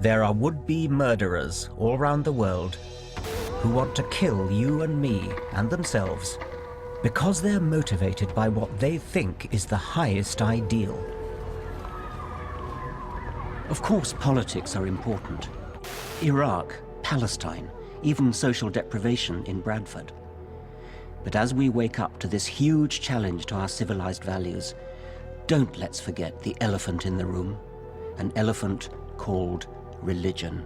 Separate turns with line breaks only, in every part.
There are would-be murderers all around the world who want to kill you and me and themselves because they're motivated by what they think is the highest ideal. Of course, politics are important. Iraq, Palestine, even social deprivation in Bradford. But as we wake up to this huge challenge to our civilized values, don't let's forget the elephant in the room, an elephant called religion.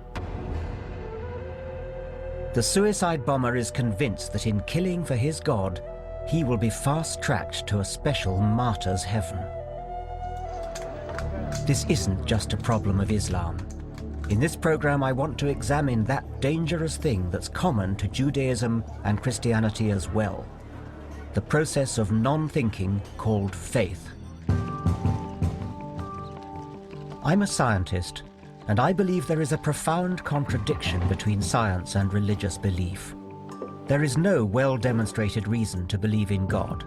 The suicide bomber is convinced that in killing for his God, he will be fast-tracked to a special martyr's heaven. This isn't just a problem of Islam. In this program, I want to examine that dangerous thing that's common to Judaism and Christianity as well, the process of non-thinking called faith. I'm a scientist, and I believe there is a profound contradiction between science and religious belief. There is no well-demonstrated reason to believe in God,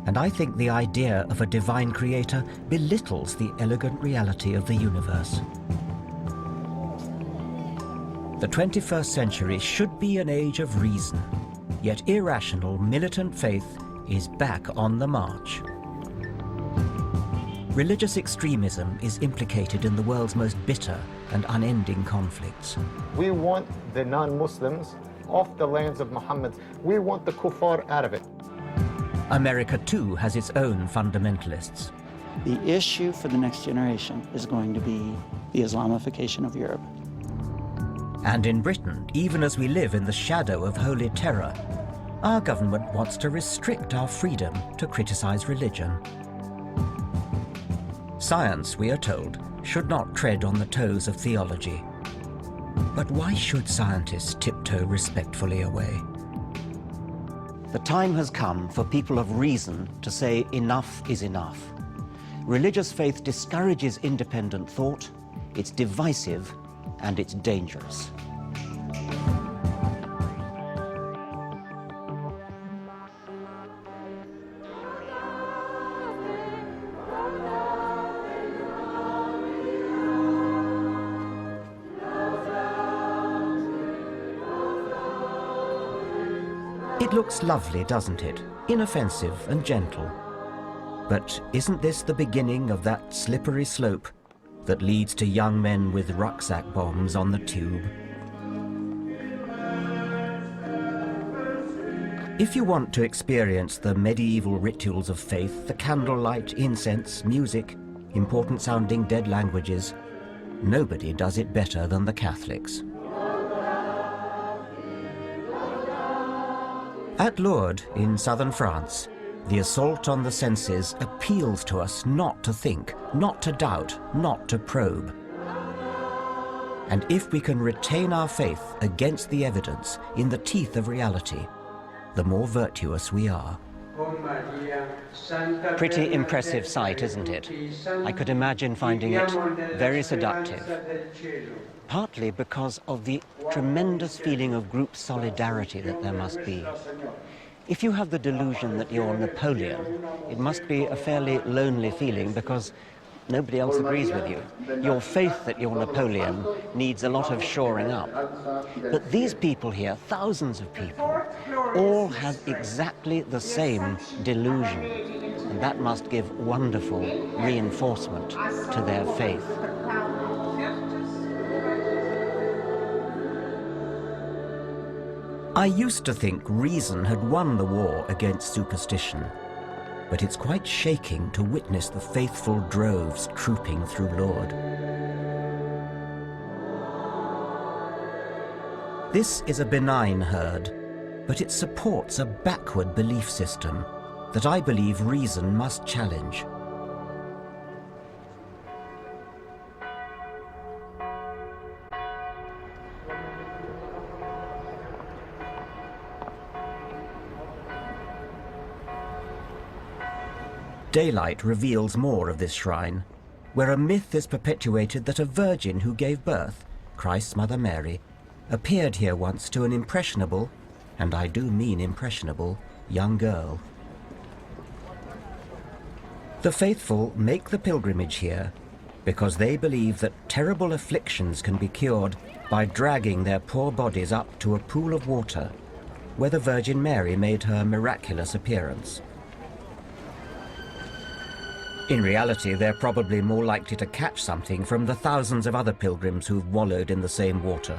and I think the idea of a divine creator belittles the elegant reality of the universe. The 21st century should be an age of reason, yet irrational, militant faith is back on the march. Religious extremism is implicated in the world's most bitter and unending conflicts.
We want the non-Muslims off the lands of Muhammad. We want the kuffar out of it.
America, too, has its own fundamentalists.
The issue for the next generation is going to be the Islamification of Europe.
And in Britain, even as we live in the shadow of holy terror, our government wants to restrict our freedom to criticize religion. Science, we are told, should not tread on the toes of theology. But why should scientists tiptoe respectfully away? The time has come for people of reason to say enough is enough. Religious faith discourages independent thought, it's divisive, and it's dangerous. It looks lovely, doesn't it? Inoffensive and gentle. But isn't this the beginning of that slippery slope that leads to young men with rucksack bombs on the tube? If you want to experience the medieval rituals of faith, the candlelight, incense, music, important-sounding dead languages, nobody does it better than the Catholics. At Lourdes, in southern France, the assault on the senses appeals to us not to think, not to doubt, not to probe. And if we can retain our faith against the evidence in the teeth of reality, the more virtuous we are. Pretty impressive sight, isn't it? I could imagine finding it very seductive, partly because of the tremendous feeling of group solidarity that there must be. If you have the delusion that you're Napoleon, it must be a fairly lonely feeling because nobody else agrees with you. Your faith that you're Napoleon needs a lot of shoring up. But these people here, thousands of people, all have exactly the same delusion. And that must give wonderful reinforcement to their faith. I used to think reason had won the war against superstition. But it's quite shaking to witness the faithful droves trooping through Lourdes. This is a benign herd, but it supports a backward belief system that I believe reason must challenge. Daylight reveals more of this shrine, where a myth is perpetuated that a virgin who gave birth, Christ's Mother Mary, appeared here once to an impressionable, and I do mean impressionable, young girl. The faithful make the pilgrimage here because they believe that terrible afflictions can be cured by dragging their poor bodies up to a pool of water where the Virgin Mary made her miraculous appearance. In reality, they're probably more likely to catch something from the thousands of other pilgrims who've wallowed in the same water.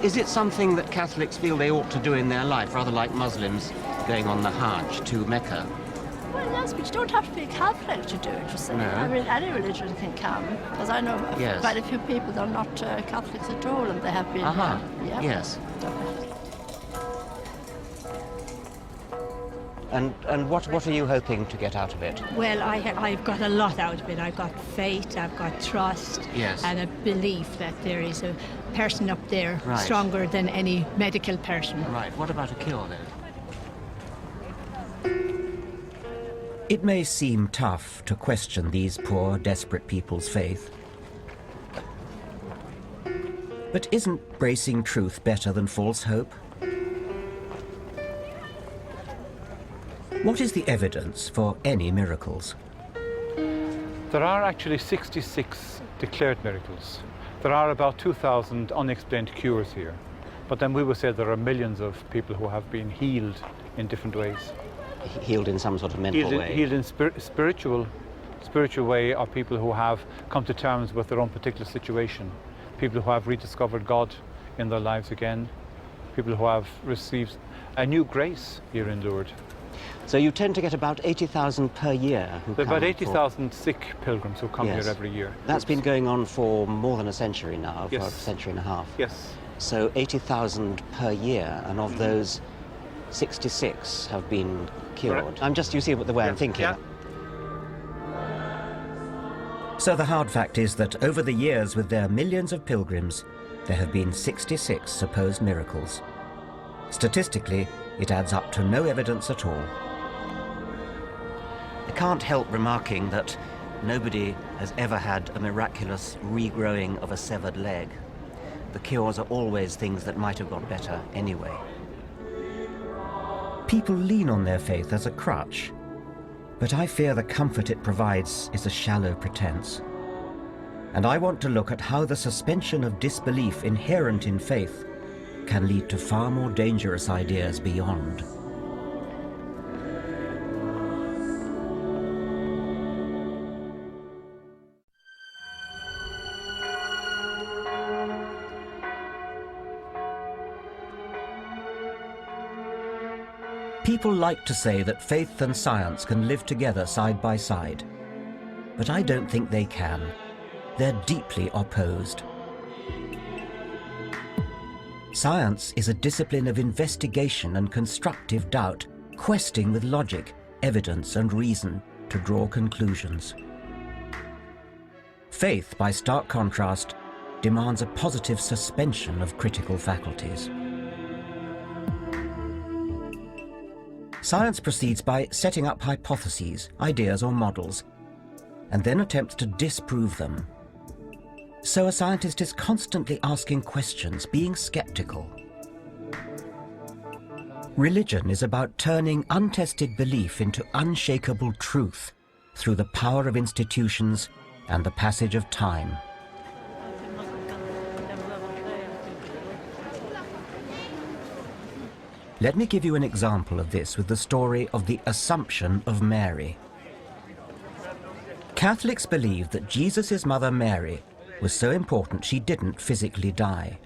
Is it something that Catholics feel they ought to do in their life, rather like Muslims going on the Hajj to Mecca?
Well, yes, but you don't have to be Catholic to do it, you see.
No.
I mean, any religion can come, because I know
Yes.
quite a few people that are not Catholics at all, and they have been... yeah.
Yes.
Definitely.
And what are you hoping to get out of it?
Well, I've got a lot out of it. I've got faith, I've got trust,
Yes.
and a belief that there is a person up there
Right.
stronger than any medical person.
Right, what about a cure then? It may seem tough to question these poor, desperate people's faith. But isn't bracing truth better than false hope? What is the evidence for any miracles?
There are actually 66 declared miracles. There are about 2,000 unexplained cures here. But then we would say there are millions of people who have been healed in different ways.
Healed in some sort of mental way?
Healed in spiritual way, or people who have come to terms with their own particular situation. People who have rediscovered God in their lives again. People who have received a new grace here in Lourdes.
So you tend to get about 80,000 per year who
There are
come
about 80,000 sick pilgrims who come
Yes.
here every year.
That's been going on for more than a century now, for a
Yes.
century and a half.
Yes.
So 80,000 per year, and of those, 66 have been cured.
Correct.
I'm just, you see the way I'm
Yeah,
thinking.
yeah.
So the hard fact is that over the years, with their millions of pilgrims, there have been 66 supposed miracles. Statistically, it adds up to no evidence at all. I can't help remarking that nobody has ever had a miraculous regrowing of a severed leg. The cures are always things that might have got better anyway. People lean on their faith as a crutch, but I fear the comfort it provides is a shallow pretense. And I want to look at how the suspension of disbelief inherent in faith can lead to far more dangerous ideas beyond. People like to say that faith and science can live together side by side, but I don't think they can. They're deeply opposed. Science is a discipline of investigation and constructive doubt, questing with logic, evidence and reason to draw conclusions. Faith, by stark contrast, demands a positive suspension of critical faculties. Science proceeds by setting up hypotheses, ideas or models, and then attempts to disprove them. So a scientist is constantly asking questions, being skeptical. Religion is about turning untested belief into unshakable truth through the power of institutions and the passage of time. Let me give you an example of this with the story of the Assumption of Mary. Catholics believe that Jesus' mother Mary was so important she didn't physically die.